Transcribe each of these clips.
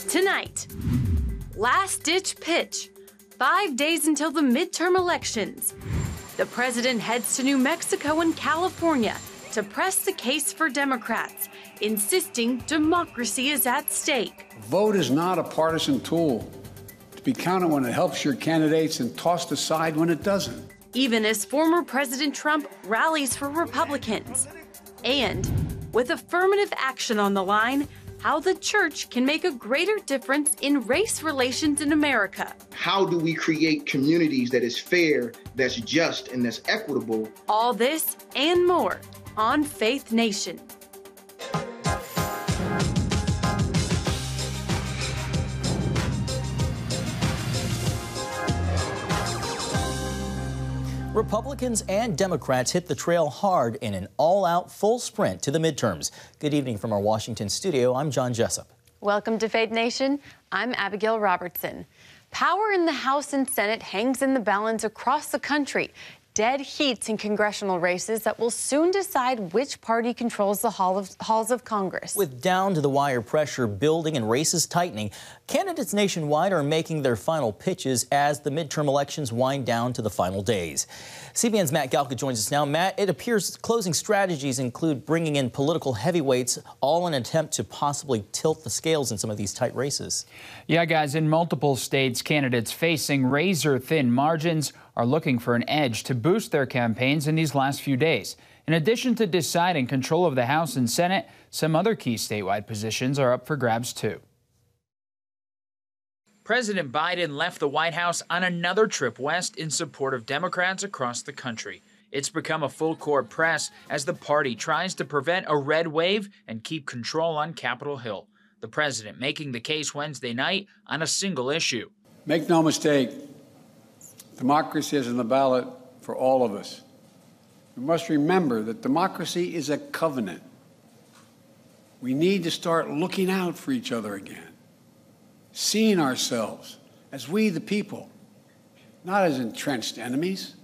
Tonight, last-ditch pitch. 5 days until the midterm elections. The president heads to New Mexico and California to press the case for Democrats, insisting democracy is at stake. Vote is not a partisan tool to be counted when it helps your candidates and tossed aside when it doesn't. Even as former President Trump rallies for Republicans. And with affirmative action on the line, how the church can make a greater difference in race relations in America. How do we create communities that is fair, that's just, and that's equitable? All this and more on Faith Nation. Republicans and Democrats hit the trail hard in an all-out full sprint to the midterms. Good evening from our Washington studio. I'm John Jessup. Welcome to Faith Nation. I'm Abigail Robertson. Power in the House and Senate hangs in the balance across the country. Dead heats in congressional races that will soon decide which party controls the halls of Congress. With down-to-the-wire pressure building and races tightening, candidates nationwide are making their final pitches as the midterm elections wind down to the final days. CBN's Matt Galka joins us now. Matt, it appears closing strategies include bringing in political heavyweights, all in an attempt to possibly tilt the scales in some of these tight races. Yeah, guys, in multiple states, candidates facing razor-thin margins are looking for an edge to boost their campaigns in these last few days. In addition to deciding control of the House and Senate, some other key statewide positions are up for grabs, too. President Biden left the White House on another trip west in support of Democrats across the country. It's become a full-court press as the party tries to prevent a red wave and keep control on Capitol Hill. The president making the case Wednesday night on a single issue. Make no mistake, democracy is on the ballot for all of us. We must remember that democracy is a covenant. We need to start looking out for each other again, seeing ourselves as we the people, not as entrenched enemies.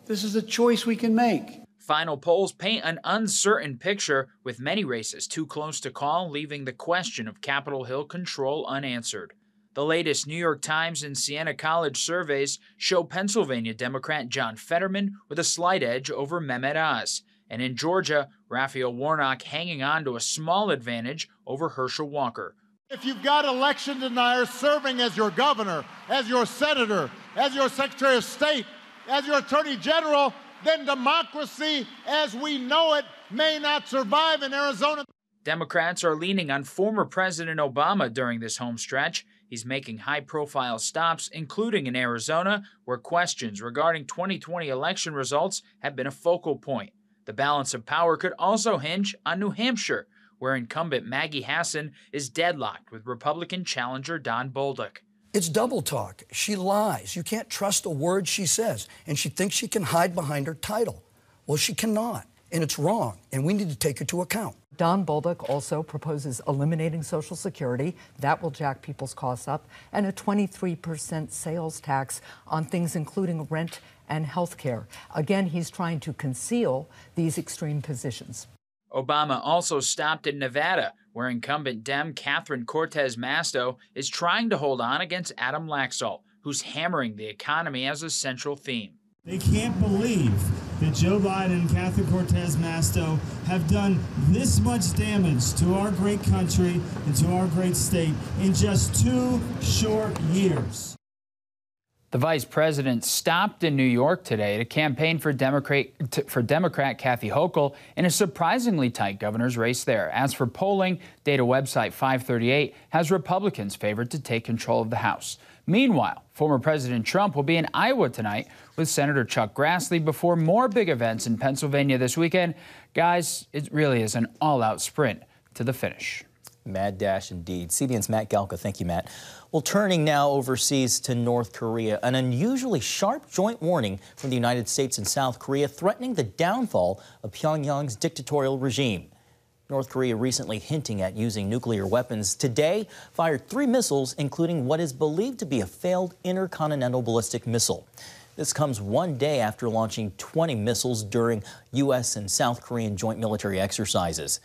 This is a choice we can make. Final polls paint an uncertain picture, with many races too close to call, leaving the question of Capitol Hill control unanswered. The latest New York Times and Siena College surveys show Pennsylvania Democrat John Fetterman with a slight edge over Mehmet Oz. And in Georgia, Raphael Warnock hanging on to a small advantage over Herschel Walker. If you've got election deniers serving as your governor, as your senator, as your secretary of state, as your attorney general, then democracy as we know it may not survive in Arizona. Democrats are leaning on former President Obama during this home stretch. He's making high-profile stops, including in Arizona, where questions regarding 2020 election results have been a focal point. The balance of power could also hinge on New Hampshire, where incumbent Maggie Hassan is deadlocked with Republican challenger Don Bolduc. It's double talk. She lies. You can't trust a word she says. And she thinks she can hide behind her title. Well, she cannot. And it's wrong. And we need to take her to account. Don Bolduc also proposes eliminating Social Security. That will jack people's costs up. And a 23% sales tax on things including rent and health care. Again, he's trying to conceal these extreme positions. Obama also stopped in Nevada, where incumbent Dem Catherine Cortez Masto is trying to hold on against Adam Laxalt, who's hammering the economy as a central theme. They can't believe that Joe Biden and Catherine Cortez Masto have done this much damage to our great country and to our great state in just 2 short years. The vice president stopped in New York today to campaign for Democrat Kathy Hochul in a surprisingly tight governor's race there. As for polling, data website 538 has Republicans favored to take control of the House. Meanwhile, former President Trump will be in Iowa tonight with Senator Chuck Grassley before more big events in Pennsylvania this weekend. Guys, it really is an all-out sprint to the finish. Mad dash indeed. CBN's Matt Galka. Thank you, Matt. Well, turning now overseas to North Korea, an unusually sharp joint warning from the United States and South Korea threatening the downfall of Pyongyang's dictatorial regime. North Korea recently hinting at using nuclear weapons today fired 3 missiles, including what is believed to be a failed intercontinental ballistic missile. This comes 1 day after launching 20 missiles during U.S. and South Korean joint military exercises.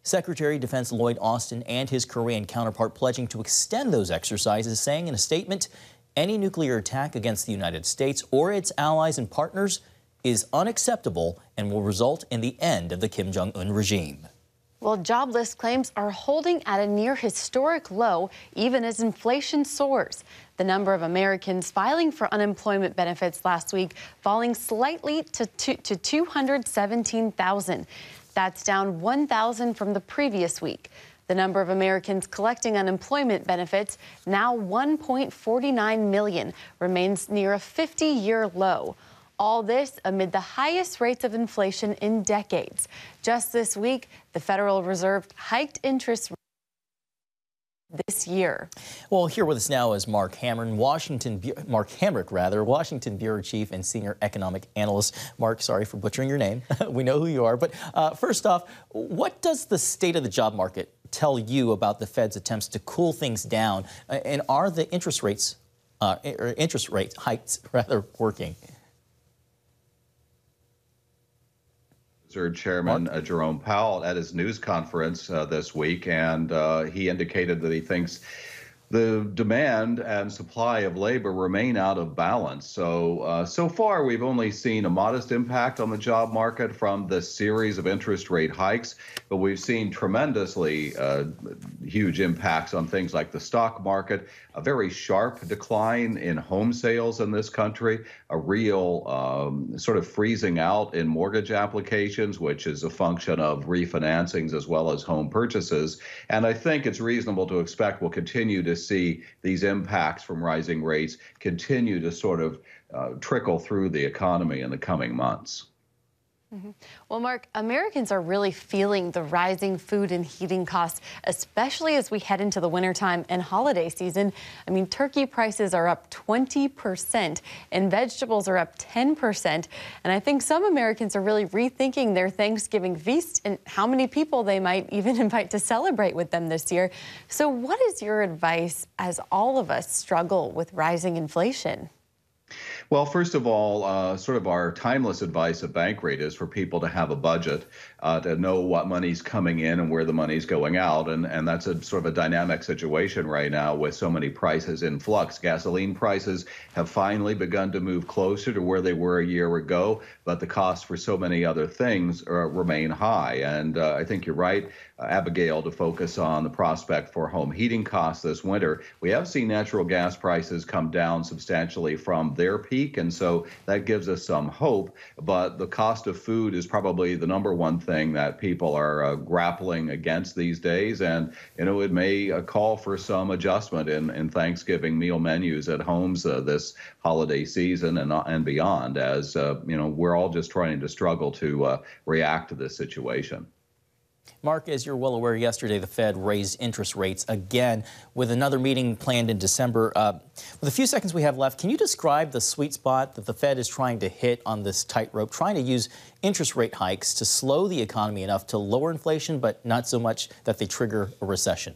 Secretary of Defense Lloyd Austin and his Korean counterpart pledging to extend those exercises, saying in a statement, any nuclear attack against the United States or its allies and partners is unacceptable and will result in the end of the Kim Jong-un regime. Well, jobless claims are holding at a near historic low, even as inflation soars. The number of Americans filing for unemployment benefits last week falling slightly to 217,000. That's down 1,000 from the previous week. The number of Americans collecting unemployment benefits, now 1.49 million, remains near a 50-year low. All this amid the highest rates of inflation in decades. Just this week, the Federal Reserve hiked interest rates this year. Well, here with us now is Mark Hamrick, Washington Bureau Chief and Senior Economic Analyst. Mark, sorry for butchering your name. We know who you are. But first off, what does the state of the job market tell you about the Fed's attempts to cool things down? And are the interest rate hikes working? Chairman Jerome Powell at his news conference this week, and he indicated that he thinks the demand and supply of labor remain out of balance. So far, we've only seen a modest impact on the job market from this series of interest rate hikes, but we've seen tremendously huge impacts on things like the stock market, a very sharp decline in home sales in this country, a real sort of freezing out in mortgage applications, which is a function of refinancings as well as home purchases. And I think it's reasonable to expect we'll continue to see these impacts from rising rates continue to sort of trickle through the economy in the coming months. Well, Mark, Americans are really feeling the rising food and heating costs, especially as we head into the wintertime and holiday season. I mean, turkey prices are up 20% and vegetables are up 10%. And I think some Americans are really rethinking their Thanksgiving feast and how many people they might even invite to celebrate with them this year. So what is your advice as all of us struggle with rising inflation? Well, first of all, sort of our timeless advice at Bankrate is for people to have a budget, to know what money's coming in and where the money's going out. And that's a sort of a dynamic situation right now with so many prices in flux. Gasoline prices have finally begun to move closer to where they were a year ago, but the costs for so many other things remain high. And I think you're right, Abigail, to focus on the prospect for home heating costs this winter. We have seen natural gas prices come down substantially from their peak, and so that gives us some hope. But the cost of food is probably the number one thing that people are grappling against these days, and it may call for some adjustment in Thanksgiving meal menus at homes this holiday season and beyond, as we're all just trying to struggle to react to this situation. Mark, as you're well aware, yesterday the Fed raised interest rates again with another meeting planned in December. With a few seconds we have left, can you describe the sweet spot that the Fed is trying to hit on this tightrope, trying to use interest rate hikes to slow the economy enough to lower inflation, but not so much that they trigger a recession?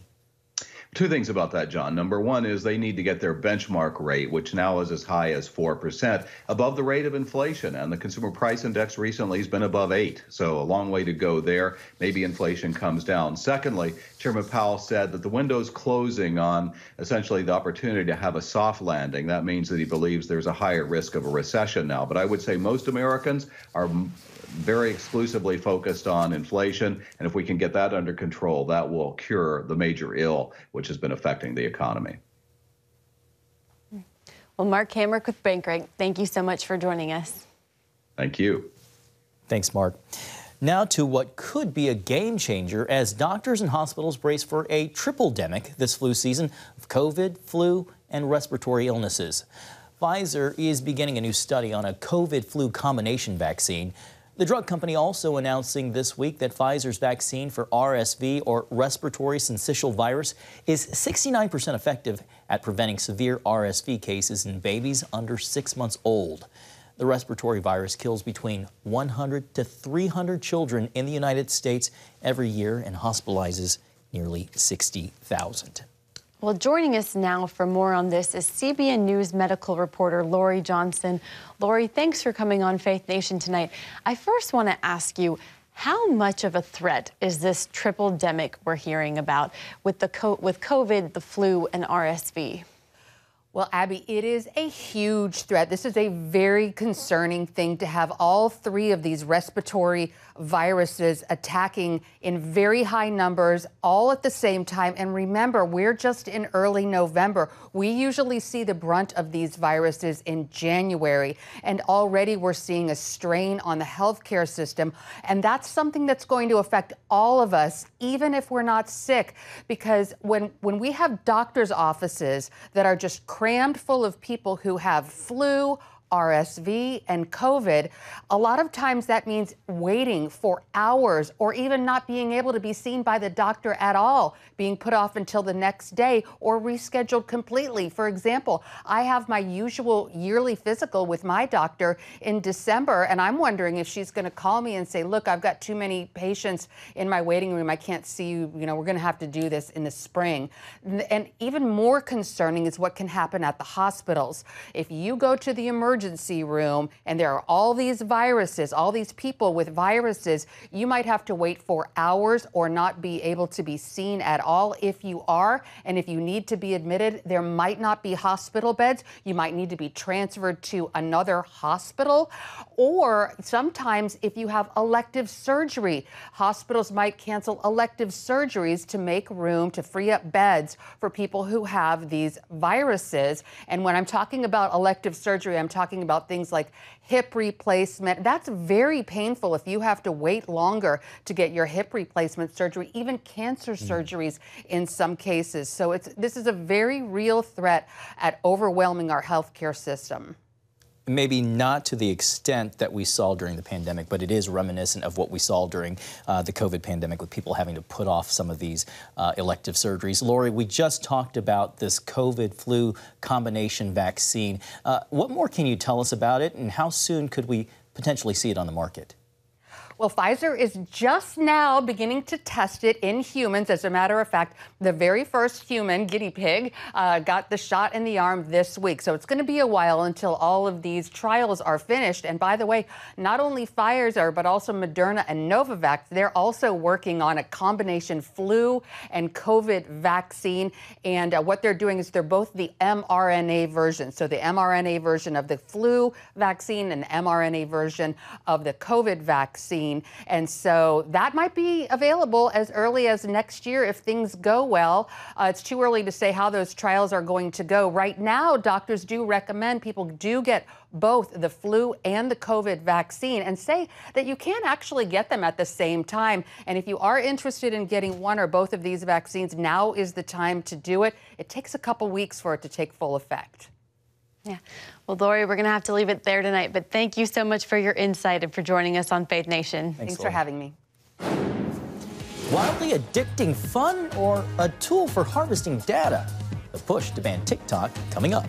Two things about that, John. Number one is they need to get their benchmark rate, which now is as high as 4%, above the rate of inflation. And the consumer price index recently has been above 8. So a long way to go there. Maybe inflation comes down. Secondly, Chairman Powell said that the window's closing on essentially the opportunity to have a soft landing. That means that he believes there's a higher risk of a recession now. But I would say most Americans are very exclusively focused on inflation, and if we can get that under control, that will cure the major ill which has been affecting the economy. Well, Mark Hamrick with Bankrate, thank you so much for joining us. Thank you. Thanks, Mark. Now to what could be a game changer as doctors and hospitals brace for a triple-demic this flu season of COVID, flu, and respiratory illnesses. Pfizer is beginning a new study on a COVID-flu combination vaccine. The drug company also announcing this week that Pfizer's vaccine for RSV, or respiratory syncytial virus, is 69% effective at preventing severe RSV cases in babies under 6 months old. The respiratory virus kills between 100 to 300 children in the United States every year and hospitalizes nearly 60,000. Well, joining us now for more on this is CBN News medical reporter Lori Johnson. Lori, thanks for coming on Faith Nation tonight. I first want to ask you, How much of a threat is this triple-demic we're hearing about with COVID, the flu, and RSV? Well, Abby, it is a huge threat. This is a very concerning thing to have all three of these respiratory viruses attacking in very high numbers all at the same time. And remember, we're just in early November. We usually see the brunt of these viruses in January. And already we're seeing a strain on the healthcare system. And that's something that's going to affect all of us, even if we're not sick. Because when we have doctors' offices that are just crammed full of people who have flu, RSV, and COVID, a lot of times that means waiting for hours or even not being able to be seen by the doctor at all, being put off until the next day or rescheduled completely. For example, I have my usual yearly physical with my doctor in December, and I'm wondering if she's going to call me and say, look, I've got too many patients in my waiting room. I can't see you. You know, we're going to have to do this in the spring. And even more concerning is what can happen at the hospitals. If you go to the emergency room and there are all these viruses, all these people with viruses, you might have to wait for hours or not be able to be seen at all if you are. And if you need to be admitted, there might not be hospital beds. You might need to be transferred to another hospital. Or sometimes if you have elective surgery, hospitals might cancel elective surgeries to make room to free up beds for people who have these viruses. And when I'm talking about elective surgery, I'm talking about things like hip replacement. That's very painful if you have to wait longer to get your hip replacement surgery, even cancer surgeries in some cases. So this is a very real threat at overwhelming our healthcare system. Maybe not to the extent that we saw during the pandemic, but it is reminiscent of what we saw during the COVID pandemic with people having to put off some of these elective surgeries. Lori, we just talked about this COVID-flu combination vaccine. What more can you tell us about it, and how soon could we potentially see it on the market? Well, Pfizer is just now beginning to test it in humans. As a matter of fact, the very first human guinea pig got the shot in the arm this week. So it's going to be a while until all of these trials are finished. And by the way, not only Pfizer, but also Moderna and Novavax, they're also working on a combination flu and COVID vaccine. And what they're doing is they're both the mRNA version. So the mRNA version of the flu vaccine and mRNA version of the COVID vaccine. And so that might be available as early as next year if things go well. It's too early to say how those trials are going to go. Right now, doctors do recommend people do get both the flu and the COVID vaccine and say that you can't actually get them at the same time. And if you are interested in getting one or both of these vaccines, now is the time to do it. It takes a couple weeks for it to take full effect. Yeah. Well, Lori, we're going to have to leave it there tonight, but thank you so much for your insight and for joining us on Faith Nation. Thanks for having me. Wildly addicting fun or a tool for harvesting data? The push to ban TikTok coming up.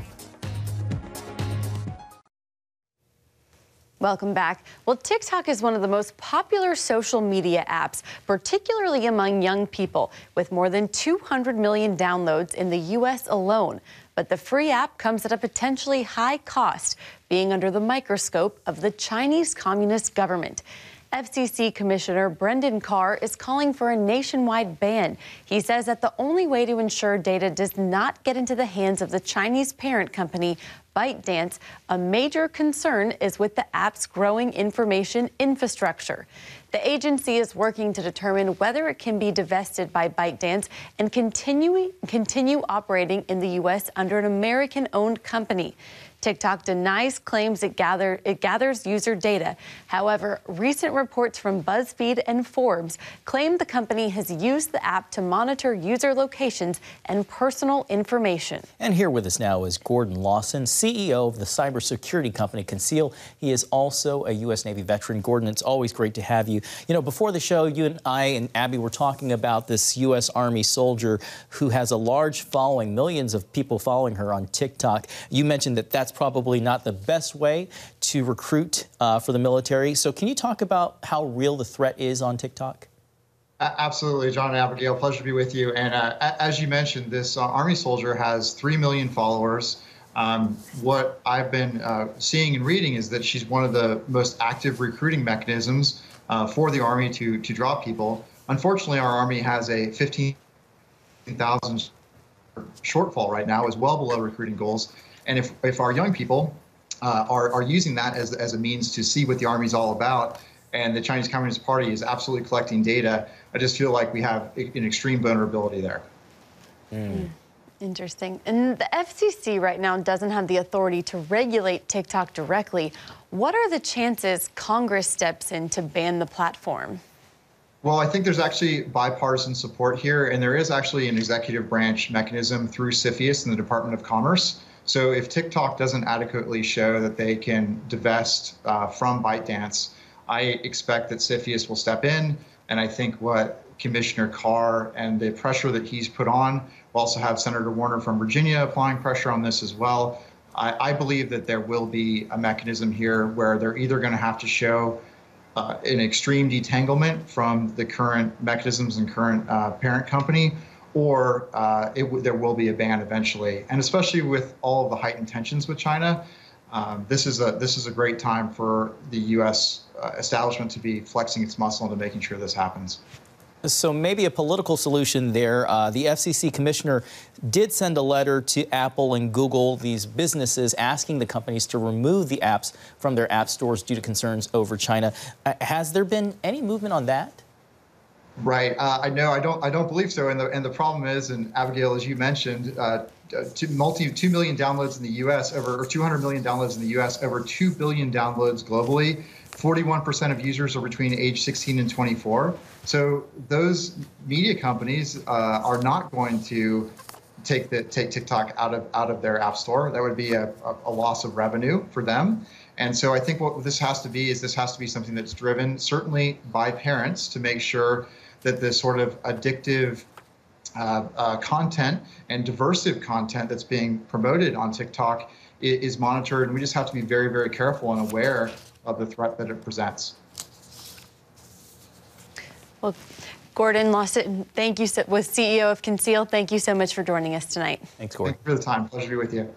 Welcome back. Well, TikTok is one of the most popular social media apps, particularly among young people, with more than 200 million downloads in the U.S. alone. But the free app comes at a potentially high cost, being under the microscope of the Chinese Communist government. FCC Commissioner Brendan Carr is calling for a nationwide ban. He says that the only way to ensure data does not get into the hands of the Chinese parent company, ByteDance. A major concern is with the app's growing information infrastructure. The agency is working to determine whether it can be divested by ByteDance and continue operating in the U.S. under an American-owned company. TikTok denies claims it gathers user data. However, recent reports from BuzzFeed and Forbes claim the company has used the app to monitor user locations and personal information. And here with us now is Gordon Lawson, CEO of the cybersecurity company Conceal. He is also a U.S. Navy veteran. Gordon, it's always great to have you. You know, before the show, you and I and Abby were talking about this U.S. Army soldier who has a large following, millions of people following her on TikTok. You mentioned that that's probably not the best way to recruit for the military. So can you talk about how real the threat is on TikTok? Absolutely, John and Abigail. Pleasure to be with you. And as you mentioned, this Army soldier has 3 million followers. What I've been seeing and reading is that she's one of the most active recruiting mechanisms for the Army to draw people. Unfortunately, our Army has a 15,000 shortfall right now, is well below recruiting goals. And if our young people are using that as a means to see what the Army is all about, and the Chinese Communist Party is absolutely collecting data, I just feel like we have an extreme vulnerability there. Interesting. And the FCC right now doesn't have the authority to regulate TikTok directly. What are the chances Congress steps in to ban the platform? Well, I think there's actually bipartisan support here, and there is actually an executive branch mechanism through CFIUS in the Department of Commerce. So if TikTok doesn't adequately show that they can divest from ByteDance, I expect that CFIUS will step in, and I think what Commissioner Carr and the pressure that he's put on, we'll also have Senator Warner from Virginia applying pressure on this as well. I believe that there will be a mechanism here where they're either going to have to show an extreme detanglement from the current mechanisms and current parent company, or there will be a ban eventually. And especially with all of the heightened tensions with China, this is a great time for the U.S. Establishment to be flexing its muscle into making sure this happens. So maybe a political solution there. The FCC commissioner did send a letter to Apple and Google, these businesses, asking the companies to remove the apps from their app stores due to concerns over China. Has there been any movement on that? Right. I don't believe so. And the problem is, and Abigail, as you mentioned, 2 million downloads in the U.S. or 200 million downloads in the U.S. Over 2 billion downloads globally. 41% of users are between age 16 and 24. So those media companies are not going to take TikTok out of their app store. That would be a loss of revenue for them. And so I think what this has to be is something that's driven certainly by parents to make sure that this sort of addictive content and diversive content that's being promoted on TikTok is monitored. And we just have to be very, very careful and aware of the threat that it presents. Well, Gordon Lawson, thank you, was CEO of Conceal. Thank you so much for joining us tonight. Thanks, Gordon. Thank you for the time. Pleasure to be with you.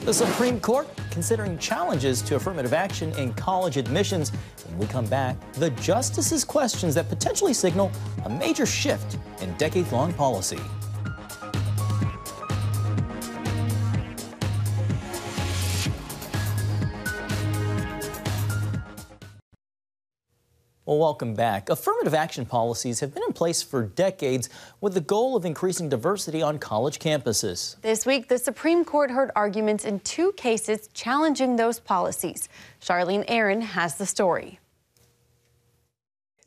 The Supreme Court considering challenges to affirmative action in college admissions. When we come back, the justices' questions that potentially signal a major shift in decades-long policy. Well, welcome back. Affirmative action policies have been in place for decades with the goal of increasing diversity on college campuses. This week, the Supreme Court heard arguments in 2 cases challenging those policies. Charlene Aaron has the story.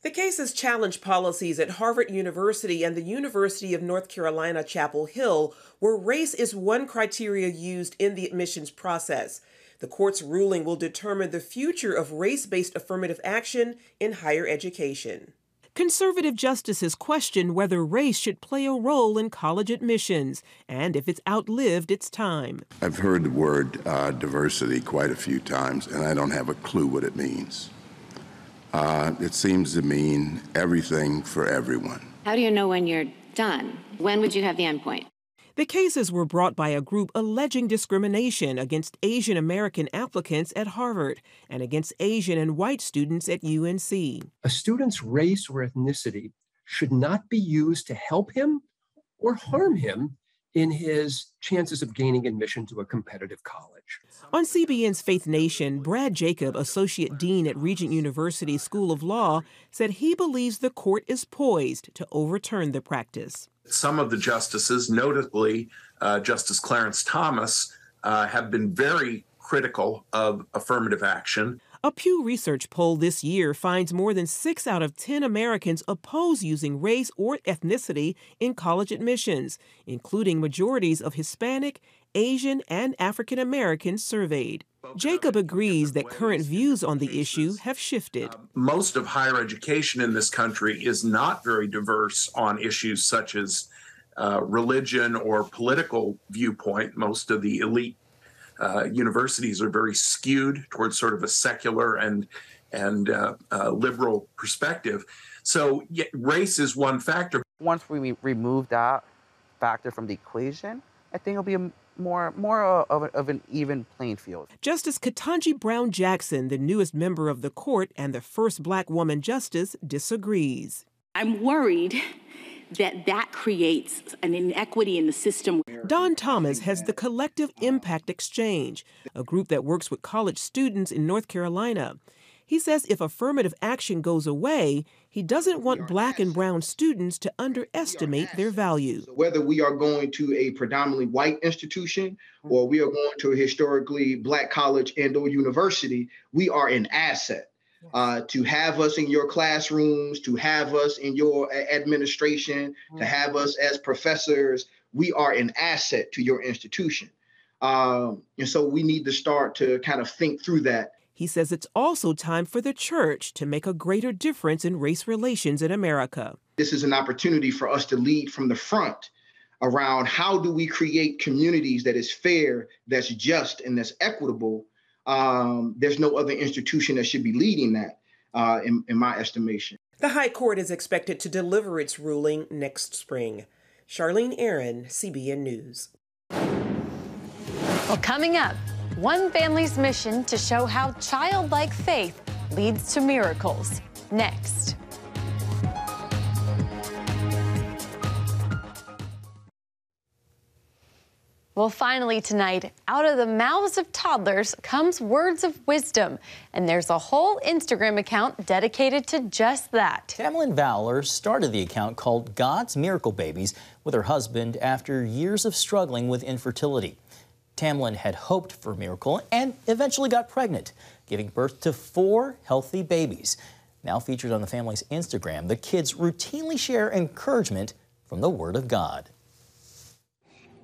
The cases challenge policies at Harvard University and the University of North Carolina, Chapel Hill, where race is one criteria used in the admissions process. The court's ruling will determine the future of race-based affirmative action in higher education. Conservative justices question whether race should play a role in college admissions and if it's outlived its time. I've heard the word diversity quite a few times, and I don't have a clue what it means. It seems to mean everything for everyone. How do you know when you're done? When would you have the endpoint? The cases were brought by a group alleging discrimination against Asian American applicants at Harvard and against Asian and white students at UNC. A student's race or ethnicity should not be used to help him or harm him in his chances of gaining admission to a competitive college. On CBN's Faith Nation, Brad Jacob, Associate Dean at Regent University School of Law, said he believes the court is poised to overturn the practice. Some of the justices, notably Justice Clarence Thomas, have been very critical of affirmative action. A Pew Research poll this year finds more than 6 out of 10 Americans oppose using race or ethnicity in college admissions, including majorities of Hispanic, Asian, and African Americans surveyed. Jacob agrees that current views on the issue have shifted. Most of higher education in this country is not very diverse on issues such as religion or political viewpoint. Most of the elite universities are very skewed towards sort of a secular and liberal perspective. So race is one factor. Once we remove that factor from the equation, I think it'll be more of an even playing field. Justice Ketanji Brown Jackson, the newest member of the court and the first Black woman justice, disagrees. I'm worried that creates an inequity in the system. Don Thomas heads the Collective Impact Exchange, a group that works with college students in North Carolina. He says if affirmative action goes away, he doesn't want Black and brown students to underestimate their value. Whether we are going to a predominantly white institution or we are going to a historically Black college and/or university, we are an asset. To have us in your classrooms, to have us in your administration, to have us as professors, we are an asset to your institution. And so we need to start to kind of think through that. He says it's also time for the church to make a greater difference in race relations in America. This is an opportunity for us to lead from the front around how do we create communities that is fair, that's just, and that's equitable. There's no other institution that should be leading that, in my estimation. The High Court is expected to deliver its ruling next spring. Charlene Aaron, CBN News. Well, coming up, one family's mission to show how childlike faith leads to miracles. Next. Well, finally tonight, out of the mouths of toddlers comes words of wisdom. And there's a whole Instagram account dedicated to just that. Tamlin Valor started the account called God's Miracle Babies with her husband after years of struggling with infertility. Tamlin had hoped for a miracle and eventually got pregnant, giving birth to 4 healthy babies. Now featured on the family's Instagram, the kids routinely share encouragement from the Word of God.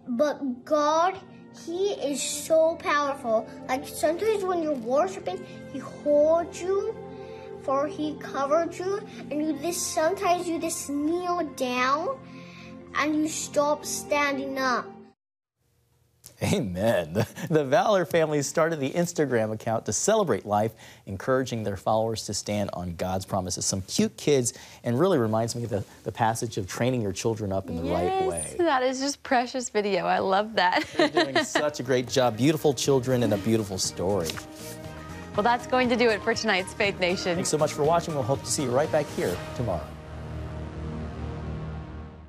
But God, He is so powerful. Like sometimes when you're worshiping, He holds you, for He covered you, and sometimes you just kneel down and you stop standing up. Amen. The Valor family started the Instagram account to celebrate life, encouraging their followers to stand on God's promises. Some cute kids, and really reminds me of the passage of training your children up in the right way. That is just precious video. I love that. They're doing such a great job. Beautiful children and a beautiful story. Well, that's going to do it for tonight's Faith Nation. Thanks so much for watching. We'll hope to see you right back here tomorrow.